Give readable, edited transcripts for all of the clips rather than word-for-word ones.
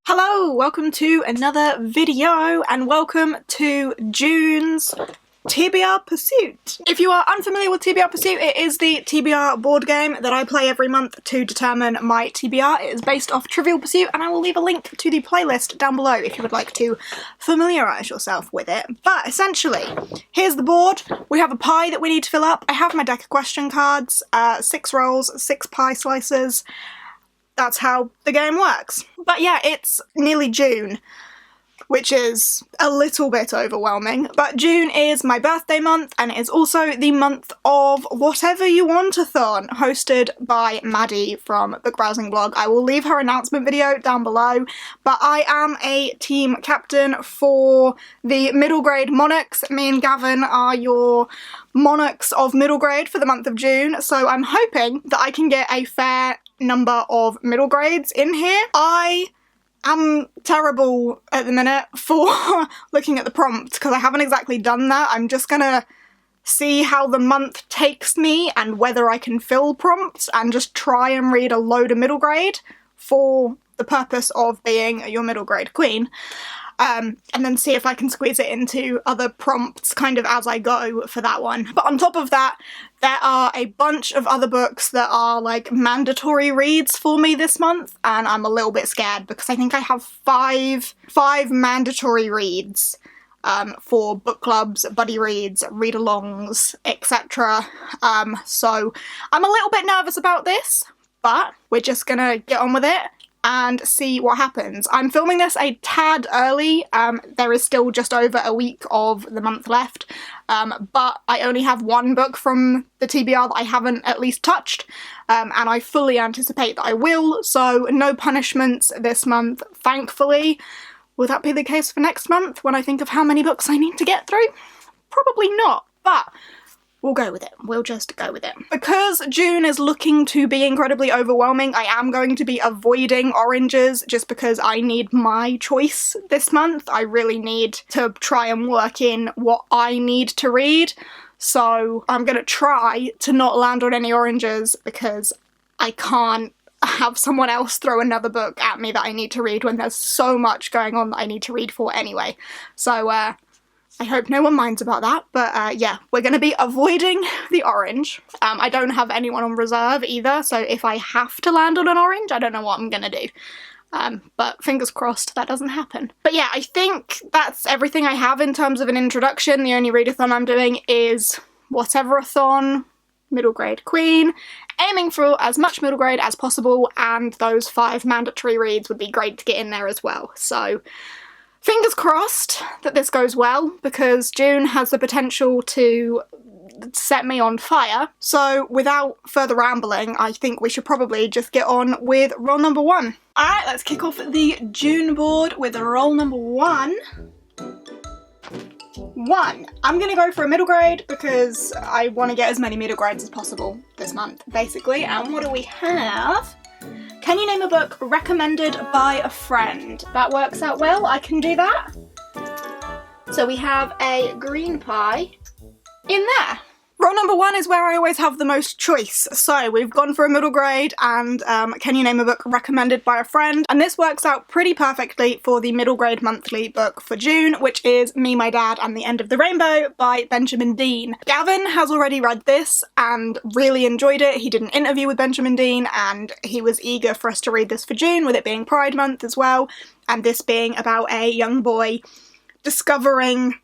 Hello, welcome to another video and welcome to June's TBR Pursuit. If you are unfamiliar with TBR Pursuit, it is the TBR board game that I play every month to determine my TBR. It is based off Trivial Pursuit and I will leave a link to the playlist down below if you would like to familiarise yourself with it. But essentially, here's the board. We have a pie that we need to fill up. I have my deck of question cards, 6 rolls, 6 pie slices. That's how the game works. But yeah, it's nearly June, which is a little bit overwhelming. But June is my birthday month, and it is also the month of Whatever-You-Want-A-Thon, hosted by Maddie from Book Browsing Blog. I will leave her announcement video down below, but I am a team captain for the middle grade Monarchs. Me and Gavin are your Monarchs of middle grade for the month of June, so I'm hoping that I can get a fair number of middle grades in here. I am terrible at the minute for looking at the prompts because I haven't exactly done that. I'm just gonna see how the month takes me and whether I can fill prompts and just try and read a load of middle grade for the purpose of being your middle grade queen. And then see if I can squeeze it into other prompts kind of as I go for that one. But on top of that, there are a bunch of other books that are like mandatory reads for me this month, and I'm a little bit scared because I think I have five mandatory reads for book clubs, buddy reads, read-alongs, etc. So I'm a little bit nervous about this, but we're just gonna get on with it and see what happens. I'm filming this a tad early. There is still just over a week of the month left, but I only have one book from the TBR that I haven't at least touched, and I fully anticipate that I will, so no punishments this month, thankfully. Will that be the case for next month when I think of how many books I need to get through? Probably not, but we'll go with it. We'll just go with it. Because June is looking to be incredibly overwhelming, I am going to be avoiding oranges just because I need my choice this month. I really need to try and work in what I need to read. So I'm gonna try to not land on any oranges because I can't have someone else throw another book at me that I need to read when there's so much going on that I need to read for anyway. So, I hope no one minds about that, but yeah, we're going to be avoiding the orange. I don't have anyone on reserve either, so if I have to land on an orange, I don't know what I'm going to do. But fingers crossed that doesn't happen. But yeah, I think that's everything I have in terms of an introduction. The only readathon I'm doing is Whatever-A-Thon, middle grade queen, aiming for as much middle grade as possible, and those 5 mandatory reads would be great to get in there as well. So fingers crossed that this goes well, because June has the potential to set me on fire. So without further rambling, I think we should probably just get on with roll number 1. Alright, let's kick off the June board with roll number 1. I'm gonna go for a middle grade because I want to get as many middle grades as possible this month, basically. And what do we have? Can you name a book recommended by a friend? That works out well, I can do that. So we have a green pie in there. Roll number 1 is where I always have the most choice. So we've gone for a middle grade and can you name a book recommended by a friend? And this works out pretty perfectly for the middle grade monthly book for June, which is Me, My Dad and the End of the Rainbow by Benjamin Dean. Gavin has already read this and really enjoyed it. He did an interview with Benjamin Dean and he was eager for us to read this for June, with it being Pride Month as well, and this being about a young boy discovering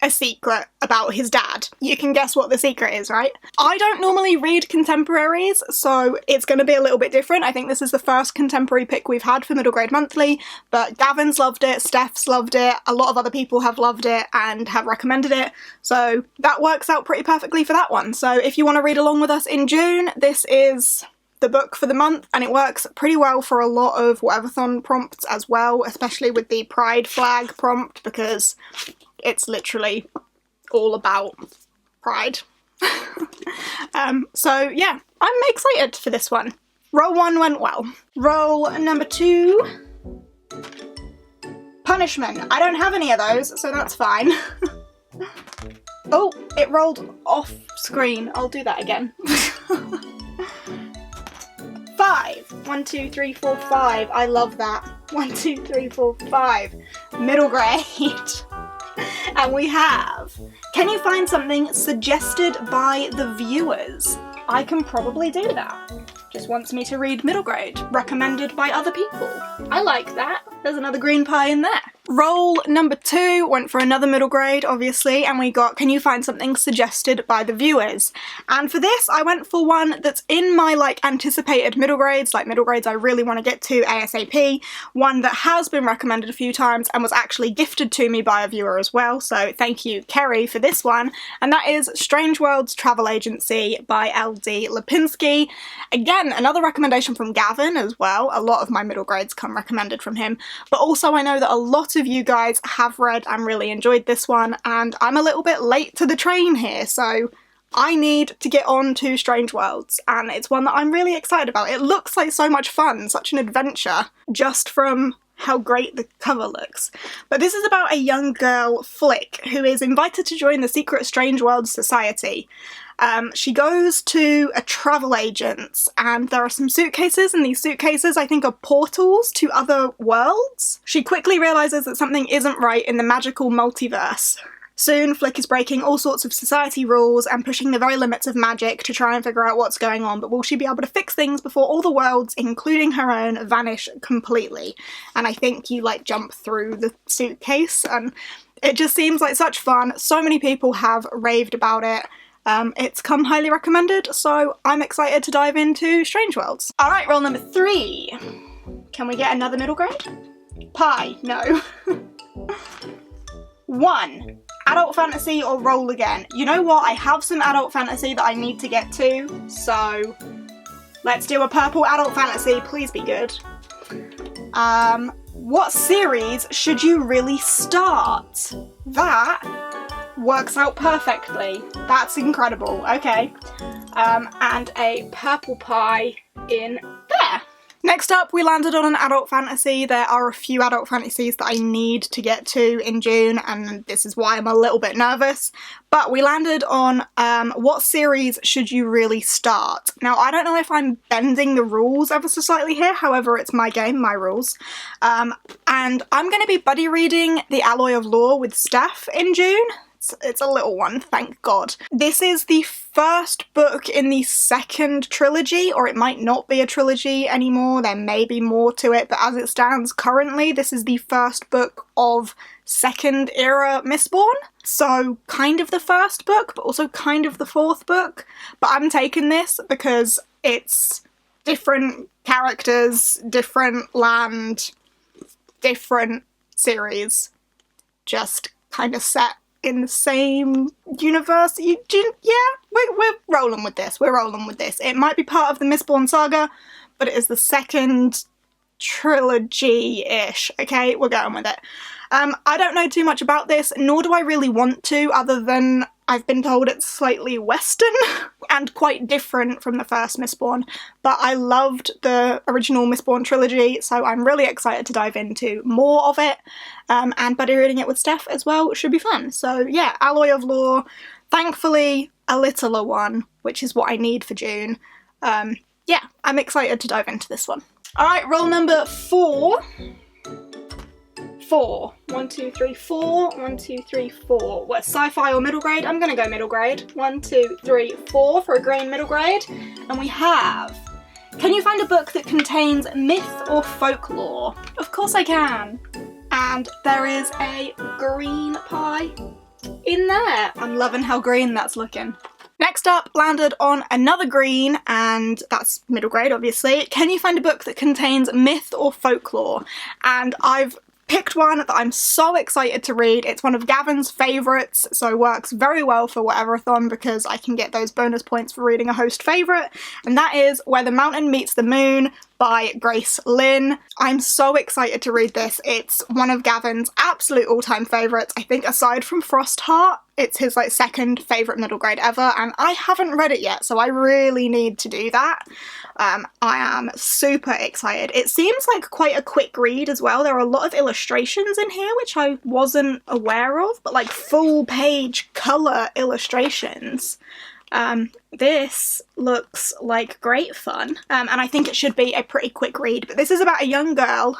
a secret about his dad. You can guess what the secret is, right? I don't normally read contemporaries, so it's going to be a little bit different. I think this is the first contemporary pick we've had for Middle Grade Monthly, but Gavin's loved it, Steph's loved it, a lot of other people have loved it and have recommended it, so that works out pretty perfectly for that one. So if you want to read along with us in June, this is the book for the month, and it works pretty well for a lot of Whatever-Thon prompts as well, especially with the pride flag prompt, because it's literally all about pride. So yeah, I'm excited for this one. Roll 1 went well. Roll number 2. Punishment. I don't have any of those, so that's fine. Oh, it rolled off screen. I'll do that again. 5. 5. 1, 2, 3, 4, 5. I love that. 1, 2, 3, 4, 5. Middle grade. And we have, can you find something suggested by the viewers? I can probably do that. Just wants me to read middle grade, recommended by other people. I like that. There's another green pie in there. Roll number 2 went for another middle grade, obviously, and we got, can you find something suggested by the viewers? And for this, I went for one that's in my, like, anticipated middle grades, like middle grades I really want to get to ASAP, one that has been recommended a few times and was actually gifted to me by a viewer as well, so thank you, Kerry, for this one, and that is Strange Worlds Travel Agency by L.D. Lipinski. Again, another recommendation from Gavin as well. A lot of my middle grades come recommended from him, but also I know that a lot of you guys have read and really enjoyed this one, and I'm a little bit late to the train here, so I need to get on to Strange Worlds, and it's one that I'm really excited about. It looks like so much fun, such an adventure, just from how great the cover looks. But this is about a young girl, Flick, who is invited to join the secret Strange Worlds Society. She goes to a travel agent's, and there are some suitcases, and these suitcases I think are portals to other worlds. She quickly realises that something isn't right in the magical multiverse. Soon, Flick is breaking all sorts of society rules and pushing the very limits of magic to try and figure out what's going on, but will she be able to fix things before all the worlds, including her own, vanish completely? And I think you, like, jump through the suitcase, and it just seems like such fun. So many people have raved about it. It's come highly recommended, so I'm excited to dive into Strange Worlds. Alright, roll number 3. Can we get another middle grade? Pie, no. 1. Adult fantasy or roll again. You know what, I have some adult fantasy that I need to get to, so let's do a purple adult fantasy, please be good. What series should you really start? That works out perfectly. That's incredible. Okay. And a purple pie in there. Next up, we landed on an adult fantasy. There are a few adult fantasies that I need to get to in June, and this is why I'm a little bit nervous. But we landed on what series should you really start? Now, I don't know if I'm bending the rules ever so slightly here, however, it's my game, my rules. And I'm going to be buddy reading The Alloy of Law with Steph in June. It's a little one, thank God. This is the first book in the second trilogy, or it might not be a trilogy anymore, there may be more to it, but as it stands currently, this is the first book of second era Mistborn. So kind of the first book, but also kind of the fourth book. But I'm taking this because it's different characters, different land, different series, just kind of set in the same universe. Yeah, we're rolling with this. We're rolling with this. It might be part of the Mistborn saga, but it is the second trilogy-ish. Okay, we're going with it. I don't know too much about this, nor do I really want to, other than I've been told it's slightly Western and quite different from the first Mistborn, but I loved the original Mistborn trilogy, so I'm really excited to dive into more of it, and buddy reading it with Steph as well should be fun. So yeah, Alloy of Law, thankfully a littler one, which is what I need for June. Yeah, I'm excited to dive into this one. Alright, roll number 4. 4. 1, 2, 3, 4. 1, 2, 3, 4. What, sci-fi or middle grade? I'm gonna go middle grade. 1, 2, 3, 4 for a green middle grade. And we have, can you find a book that contains myth or folklore? Of course I can. And there is a green pie in there. I'm loving how green that's looking. Next up, landed on another green, and that's middle grade, obviously. Can you find a book that contains myth or folklore? And I've picked one that I'm so excited to read. It's one of Gavin's favourites, so works very well for Whatever-A-Thon because I can get those bonus points for reading a host favourite, and that is Where the Mountain Meets the Moon by Grace Lynn. I'm so excited to read this. It's one of Gavin's absolute all-time favourites. I think aside from Frostheart, it's his like second favourite middle grade ever, and I haven't read it yet, so I really need to do that. I am super excited. It seems like quite a quick read as well. There are a lot of illustrations in here which I wasn't aware of, but like full page colour illustrations, This looks like great fun, and I think it should be a pretty quick read. But this is about a young girl,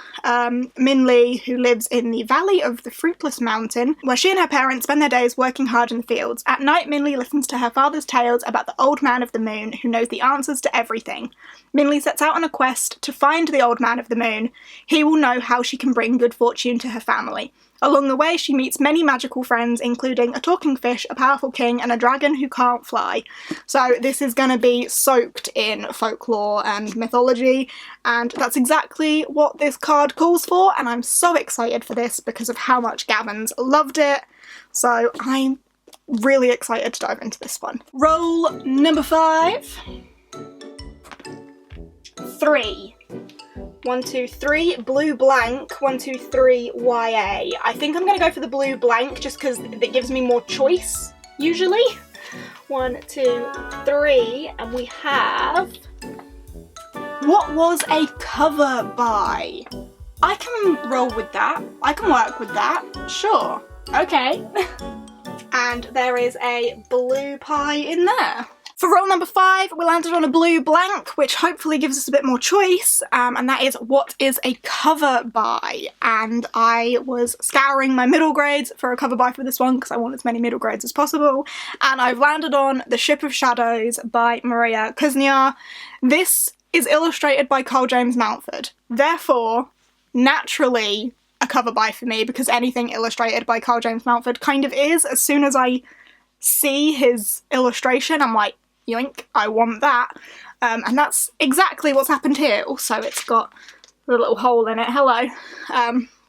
Min Lee, who lives in the Valley of the Fruitless Mountain, where she and her parents spend their days working hard in the fields. At night, Min Lee listens to her father's tales about the Old Man of the Moon, who knows the answers to everything. Min Lee sets out on a quest to find the Old Man of the Moon. He will know how she can bring good fortune to her family. Along the way, she meets many magical friends, including a talking fish, a powerful king, and a dragon who can't fly. So this is going to be soaked in folklore and mythology, and that's exactly what this card calls for, and I'm so excited for this because of how much Gavin's loved it. So I'm really excited to dive into this one. Roll number 5. 3. 1, 2, 3, blue blank, 1, 2, 3, YA. I think I'm gonna go for the blue blank just because it gives me more choice, usually. 1, 2, 3, and we have... What was a cover by? I can roll with that. I can work with that. Sure. Okay. And there is a blue pie in there. For roll number 5, we landed on a blue blank, which hopefully gives us a bit more choice, and that is what is a cover by. And I was scouring my middle grades for a cover by for this one because I want as many middle grades as possible, and I've landed on The Ship of Shadows by Maria Kuznia. This is illustrated by Carl James Mountford, therefore, naturally, a cover by for me because anything illustrated by Carl James Mountford kind of is. As soon as I see his illustration, I'm like, yoink, I want that. And that's exactly what's happened here. Also, it's got a little hole in it, hello,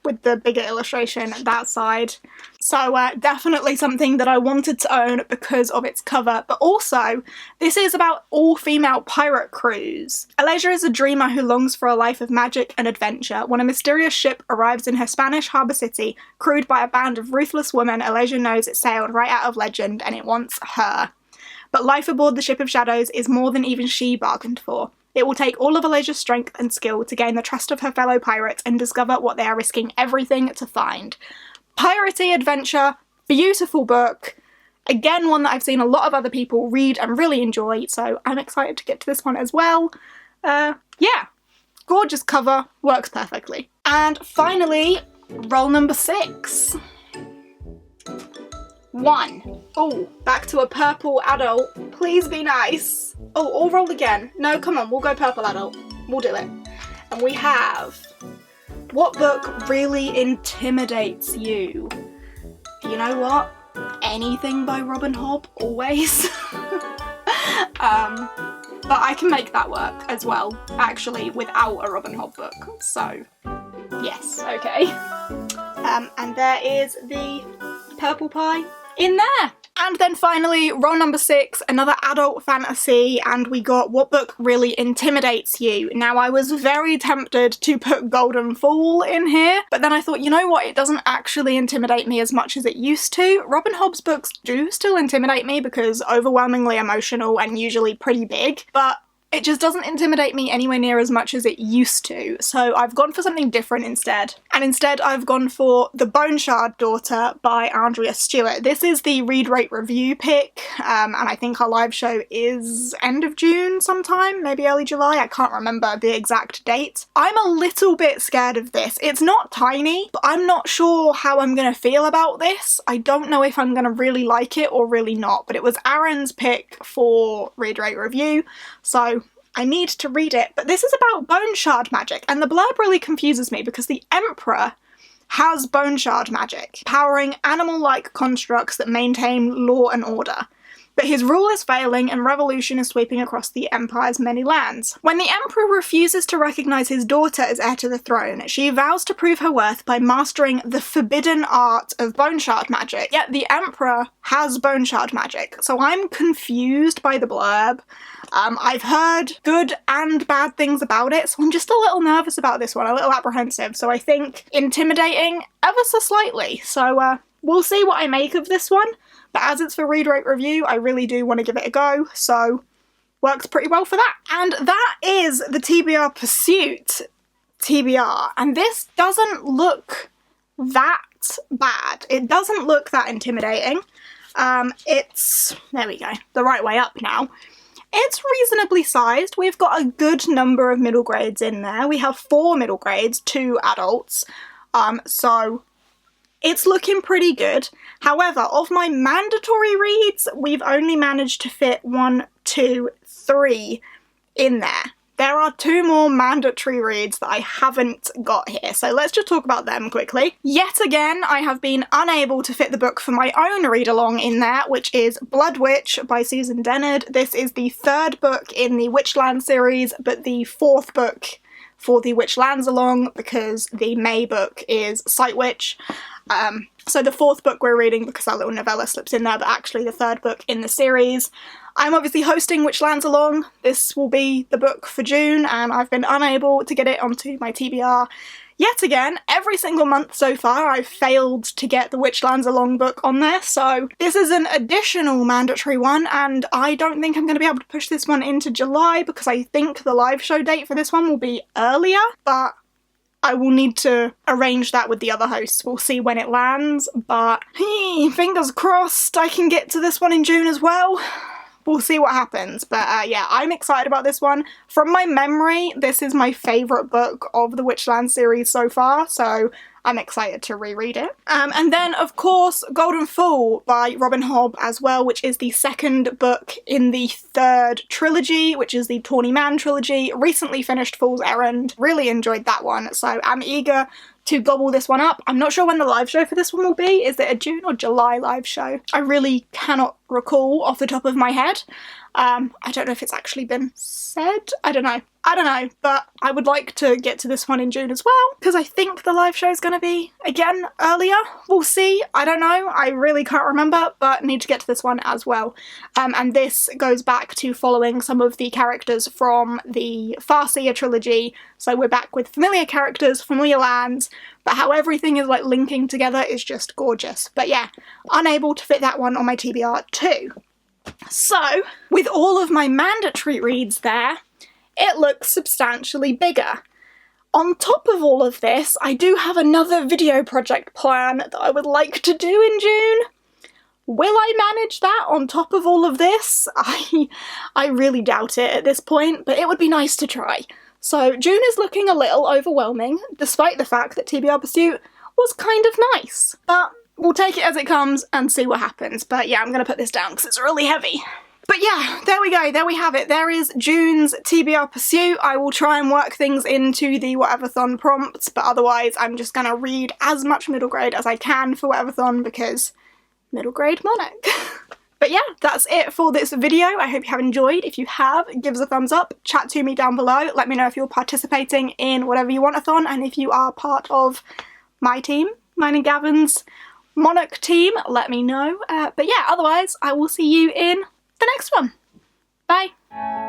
with the bigger illustration that side. So definitely something that I wanted to own because of its cover, but also this is about all-female pirate crews. Alasia is a dreamer who longs for a life of magic and adventure. When a mysterious ship arrives in her Spanish harbour city, crewed by a band of ruthless women, Alasia knows it sailed right out of legend and it wants her. But life aboard the Ship of Shadows is more than even she bargained for. It will take all of Alasia's strength and skill to gain the trust of her fellow pirates and discover what they are risking everything to find. Piratey adventure, beautiful book, again one that I've seen a lot of other people read and really enjoy, so I'm excited to get to this one as well. Yeah, gorgeous cover, works perfectly. And finally, roll number 6. 1. Oh, back to a purple adult. Please be nice. Oh, all roll again. No, come on, we'll go purple adult. We'll do it. And we have... What book really intimidates you? You know what? Anything by Robin Hobb, always. But I can make that work as well, actually, without a Robin Hobb book. So, yes, okay. And there is the purple pie in there. And then finally, roll number 6, another adult fantasy, and we got What Book Really Intimidates You. Now, I was very tempted to put Golden Fool in here, but then I thought, you know what, it doesn't actually intimidate me as much as it used to. Robin Hobb's books do still intimidate me because overwhelmingly emotional and usually pretty big, but it just doesn't intimidate me anywhere near as much as it used to, so I've gone for something different instead. And instead I've gone for The Bone Shard Daughter by Andrea Stewart. This is the Read, Rate, Review pick, and I think our live show is end of June sometime, maybe early July, I can't remember the exact date. I'm a little bit scared of this. It's not tiny, but I'm not sure how I'm gonna feel about this. I don't know if I'm gonna really like it or really not, but it was Aaron's pick for Read, Rate, Review, so I need to read it. But this is about bone shard magic, and the blurb really confuses me because the Emperor has bone shard magic, powering animal-like constructs that maintain law and order. But his rule is failing and revolution is sweeping across the Empire's many lands. When the Emperor refuses to recognise his daughter as heir to the throne, she vows to prove her worth by mastering the forbidden art of bone shard magic. Yet the Emperor has bone shard magic, so I'm confused by the blurb. I've heard good and bad things about it, so I'm just a little nervous about this one, a little apprehensive, so I think intimidating ever so slightly. So we'll see what I make of this one, but as it's for Read, Rate, Review, I really do want to give it a go, so works pretty well for that. And that is the TBR Pursuit TBR, and this doesn't look that bad. It doesn't look that intimidating. It's, there we go, the right way up now. It's reasonably sized. We've got a good number of middle grades in there. We have 4 middle grades, 2 adults, so it's looking pretty good. However, of my mandatory reads, we've only managed to fit 1, 2, 3 in there. There are 2 more mandatory reads that I haven't got here, so let's just talk about them quickly. Yet again, I have been unable to fit the book for my own read-along in there, which is Blood Witch by Susan Dennard. This is the 3rd book in the Witchland series, but the 4th book for the Witchlands along, because the May book is Sight Witch. So the 4th book we're reading because our little novella slips in there, but actually the 3rd book in the series. I'm obviously hosting Witchlands Along. This will be the book for June, and I've been unable to get it onto my TBR yet again. Every single month so far I've failed to get the Witchlands Along book on there, so this is an additional mandatory one, and I don't think I'm going to be able to push this one into July because I think the live show date for this one will be earlier, but I will need to arrange that with the other hosts. We'll see when it lands, but fingers crossed I can get to this one in June as well. We'll see what happens, but yeah, I'm excited about this one. From my memory, this is my favourite book of the Witchland series so far, so I'm excited to reread it. And then, of course, Golden Fool by Robin Hobb as well, which is the 2nd book in the 3rd trilogy, which is the Tawny Man trilogy. Recently finished Fool's Errand. Really enjoyed that one, so I'm eager to gobble this one up. I'm not sure when the live show for this one will be. Is it a June or July live show? I really cannot recall off the top of my head. I don't know if it's actually been said. I don't know, but I would like to get to this one in June as well, because I think the live show is going to be, again, earlier. We'll see. I don't know. I really can't remember, but need to get to this one as well. And this goes back to following some of the characters from the Farseer trilogy, so we're back with familiar characters, familiar lands, but how everything is like linking together is just gorgeous. But yeah, unable to fit that one on my TBR too. So, with all of my mandatory reads there, it looks substantially bigger. On top of all of this, I do have another video project plan that I would like to do in June. Will I manage that on top of all of this? I really doubt it at this point, but it would be nice to try. So June is looking a little overwhelming, despite the fact that TBR Pursuit was kind of nice. But we'll take it as it comes and see what happens. But yeah, I'm going to put this down because it's really heavy. But yeah, there we go, there we have it. There is June's TBR Pursuit. I will try and work things into the Whatever-Thon prompts, but otherwise I'm just going to read as much middle grade as I can for Whatever-Thon because middle grade Monarch. But yeah, that's it for this video. I hope you have enjoyed. If you have, give us a thumbs up, chat to me down below. Let me know if you're participating in Whatever-You-Want-A-Thon and if you are part of my team, mine and Gavin's Monarch team, let me know. But yeah, otherwise I will see you in the next one. Bye!